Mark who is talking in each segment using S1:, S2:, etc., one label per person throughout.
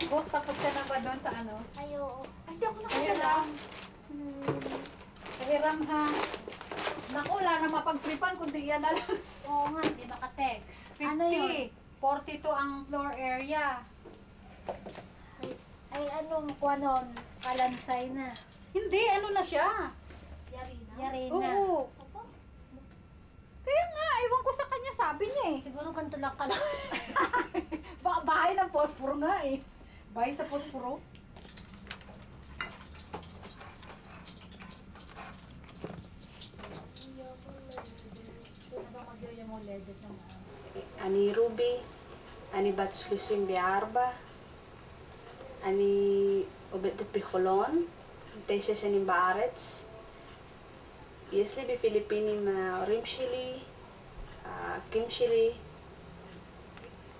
S1: Book, tapos ka na ba doon sa ano?
S2: Ayo.
S3: Ay, di ako
S1: Kahiram. Kahiram ha. Naku, wala na mapagtripan kundi yan na lang.
S2: Oo nga, hindi maka-text.
S1: 50.
S2: Ano yun?
S1: 42 ang floor area.
S2: Ay, anong kuha nun? Kalansay na.
S1: Hindi, ano na siya?
S2: Yari na.
S1: Oo. Kaya nga, ewan ko sa kanya, sabi niya eh.
S2: Siguro ganito lang ka lang.
S1: Bahay ng posporo nga eh. Bahay sa posporo.
S4: אני רובי, אני בת 34, אני עובדת בחולון, 9 שנים בארץ. יש לי בפיליפינים ההורים שלי, האחים שלי,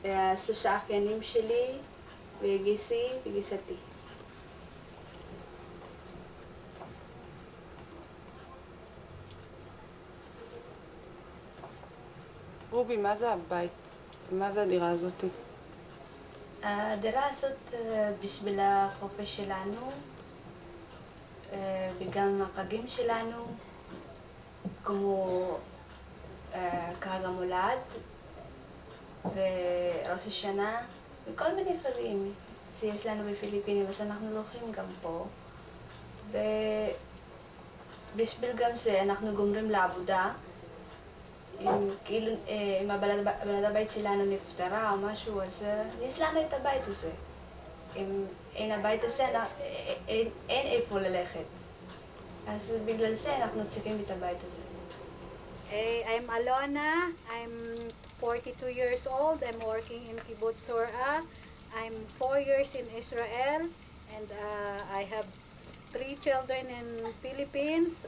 S4: והשלושה אחיינים שלי, וגיסי וגיסתי.
S5: רובי, מה זה הבית? מה זה הדירה הזאת?
S4: הדירה הזאת בשביל החופש שלנו, וגם החגים שלנו, כמו חג המולד וראש השנה, וכל מיני דברים שיש לנו בפיליפינים, אז אנחנו לוקחים גם פה. ובשביל גם שאנחנו גומרים לעבודה, אם הבלד הבית שלנו נפטרה או משהו, אז יש לנו את הבית הזה. אם אין הבית הזה, אין איפה ללכת. אז בגלל זה אנחנו צריכים את הבית הזה.
S1: I'm Alona. I'm 42 years old. I'm working in Kibbutz Sora. I'm 4 years in Israel, and I have 3 children in Philippines.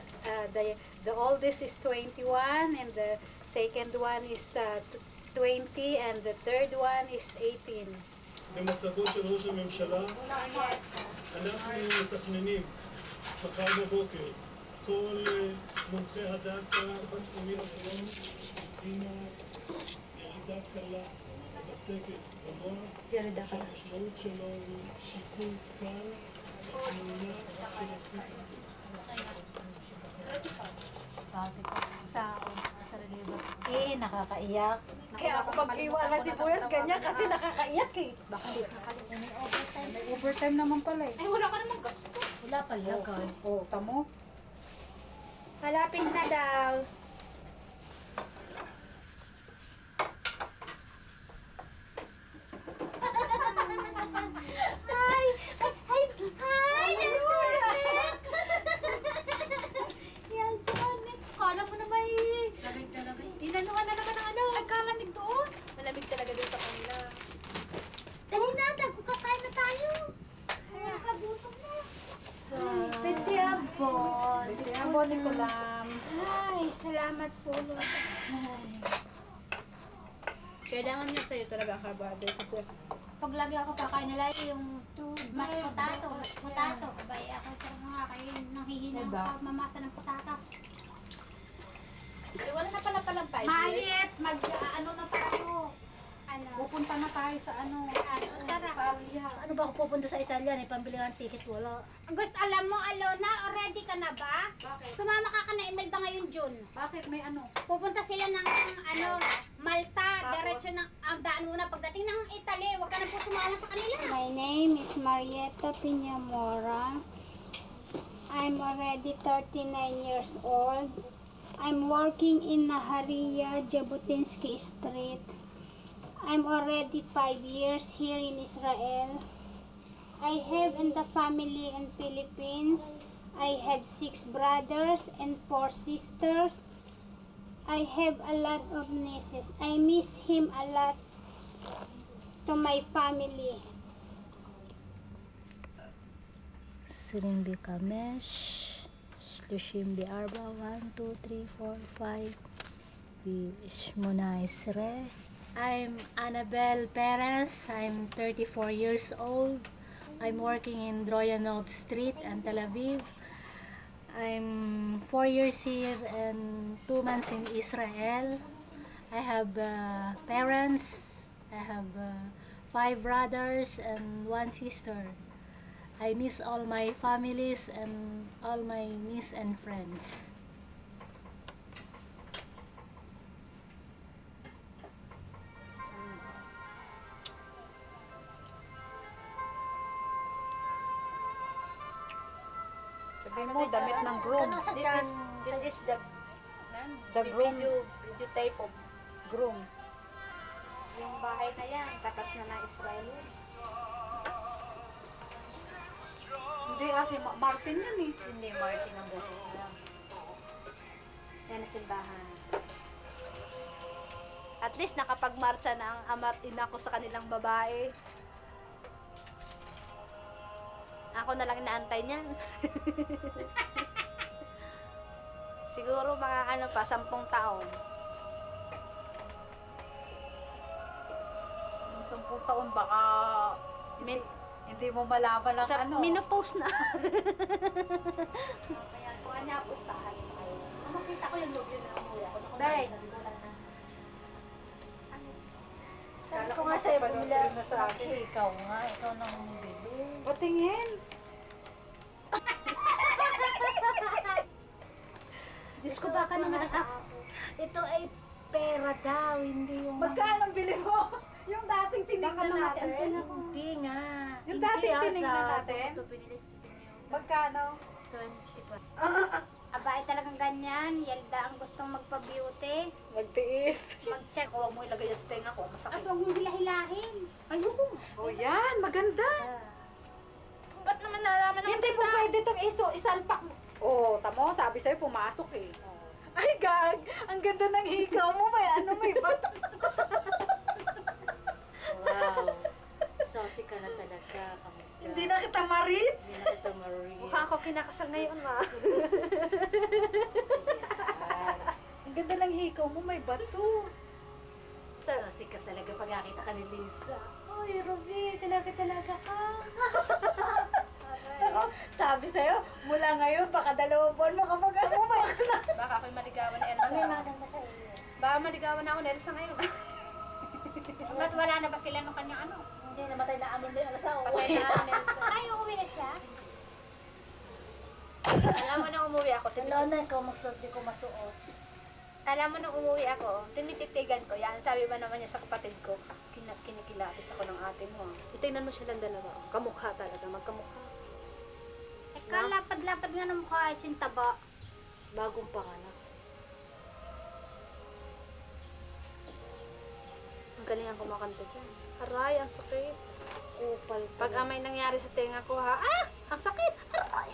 S1: The oldest is 21, and the second one is 20, and the third one is 18.
S6: במצבו של ראש הממשלה, אנחנו מתכננים מחר בבוקר כל מומחי הדסה בתחומים אחרים עם ירידה קלה בצקת במוח, שהמשמעות שלו הוא שיקול קל בתמונה של
S2: Nakakaiyak.
S1: Kaya ako pag-iwala si Buyas, ganyan kasi nakakaiyak eh.
S2: Baka di nakakaiyak. May overtime.
S1: May overtime naman pala eh.
S3: Ay, wala ka namang gasto.
S2: Wala pala, guys.
S1: Oo, tamo.
S3: Malapit na daw. Hi! Hi! Hi! Janet! Yan, Janet. Kala mo naman eh.
S2: Lamig na lamig.
S3: Inanuhan na naman ang ano. Ay, kalamig doon. Malamig talaga doon sa kanila. Dali na, kakain na tayo. Ay, nakagutom na. Pwede abon.
S1: Pwede abon ni Kulam.
S3: Ay, salamat po, Lord. Kailangan niya sa'yo talaga carbohydrates. Sir. Pag lagi ako kakain na lagi yung mas potato. Abay, ako talaga nakakain, nanghihinang ako mamasa ng patatas.
S1: Ay, wala na pala palang 5 years.
S3: Mayet, ano na tayo? Ano?
S1: Pupunta na tayo sa ano.
S3: Tara.
S1: Italia.
S2: Ano ba ako pupunta sa Italia? May pambili ng ticket, wala.
S3: Gusto, alam mo, Alona, ready ka na ba?
S1: Bakit?
S3: Sumama ka na Imelda ngayong June.
S1: Bakit may ano?
S3: Pupunta sila ng Malta,
S1: Tapos?
S3: diretso ng ang daan muna pagdating ng Italy, wag ka na po sumama sa kanila.
S7: My name is Marietta Piñamora. I'm already 39 years old. I'm working in Naharia, Jabotinsky Street. I'm already 5 years here in Israel. I have in the family in Philippines. I have 6 brothers and 4 sisters. I have a lot of nieces. I miss him a lot to my family.
S2: Siling Bikamesh, Slushim Biarba, 1, 2, 3, 4, 5. Shmona Isre. I'm Annabelle Perez. I'm 34 years old. I'm working in Droyanov Street and Tel Aviv. I'm 4 years here and 2 months in Israel. I have parents. I have 5 brothers and 1 sister. I miss all my families and all my niece and friends.
S1: Sabihin mo, damit ng groom.
S2: Ano sa
S4: This is the
S1: groom.
S4: video tape of
S1: Groom.
S3: Yung bahay na yan, katas na ng Israelis.
S1: Hindi, si Martin yan eh.
S3: Hindi, Martin ang boses lang. Yan ang simbahan. At least nakapagmarcha na ang ama at ina ko sa kanilang babae. Ako na lang inaantay niyan. Siguro mga ano pa, 10 taon.
S1: 10 taon baka hindi mo malaman ang
S3: Sa
S1: ano.
S3: minopose na. Kaya kuha niya ako sa makita ko yung lobby na umuwi ako.
S2: Day. Sabi ko nga sa'yo, bumili
S1: na sa akin.
S2: ikaw nga, ikaw nang bumili.
S1: Patingin.
S3: Diyos ko, baka naman
S2: Ito ay pera daw, hindi yung...
S1: Magkano ang bili mo? Yung dating tinignan natin.
S2: Hindi nga.
S1: Yung
S2: Hindi,
S1: dating
S2: ah,
S1: tinignan
S2: sa-
S1: natin.
S2: Ito pinili niyo.
S1: Magkano?
S2: 20.
S3: Aba, ay talagang ganyan. Yelda ang gustong magpa-beauty.
S1: Magtiis.
S3: Mag-check.
S4: Huwag mo ilagay yung tenga ko,
S3: At
S4: masakit.
S3: huwag mong hilahilahin. Ayoko.
S1: Oh yan, maganda.
S3: Ba't naman nalaman ng
S1: Hindi po pwede itong isalpak mo. Oh, tamo, sabi sa'yo pumasok eh. Ay, gag! Ang ganda ng hikaw mo, may bato.
S2: Wow. Saucy ka na talaga.
S1: Hindi na kita marits.
S2: Hindi na kita Marie.
S3: Mukha ako kinakasal ngayon, ma.
S1: Ang ganda ng hikaw mo, may bato.
S2: Saucy ka talaga pag nakita ka ni Lisa. Ay, Ruby, talaga ka.
S1: Sabi sa'yo, mula ngayon, baka 2 buwan makapag-asama ka na.
S4: Baka ako'y maligawan ni Elsa.
S2: maganda sa iyo.
S4: Baka maligawan na ako ni Elsa ngayon.
S3: Ba't wala na ba sila nung kanyang ano?
S2: Hindi, namatay na amin din alas ako.
S4: Patay na ako ni Elsa.
S3: Ay, uuwi na siya?
S4: Alam mo na umuwi ako,
S2: Wala na ikaw magsuot, di ko masuot.
S4: Alam mo nung umuwi ako, tinititigan ko yan. Sabi ba naman niya sa kapatid ko, kinikilatis ako ng ate mo. Itingnan mo silang dalawa. Kamukha talaga, magkamukha.
S3: Eh, kalapad-lapad nga ng mukha ay sintaba.
S2: Bagong panganak.
S4: Ang galing ang kumakanta dyan. Aray, ang sakit.
S2: Kupal pa.
S4: Pag may nangyari sa tenga ko ha, ang sakit! Aray!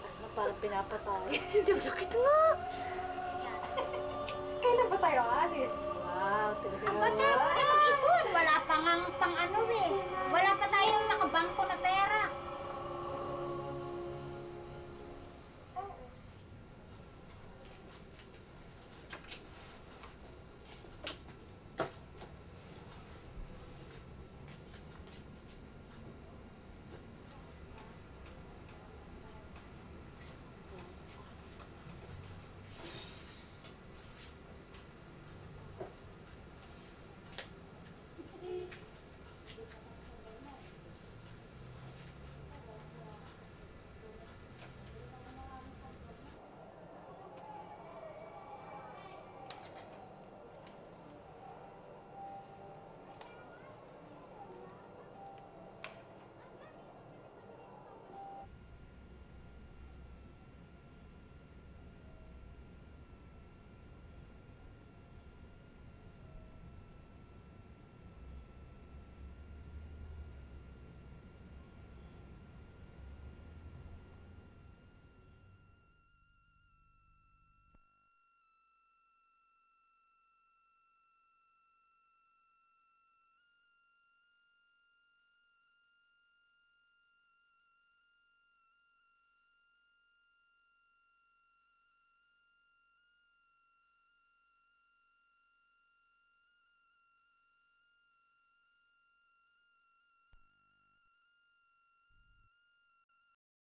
S2: Ano, parang pinapatay.
S4: Hindi, ang sakit nga!
S1: Kailan ba tayo alis?
S2: Wow, talaga.
S3: Ba't tayo muna mag-ipon? Wala pa nga pang ano eh. Wala pa tayong nakabangko na pera.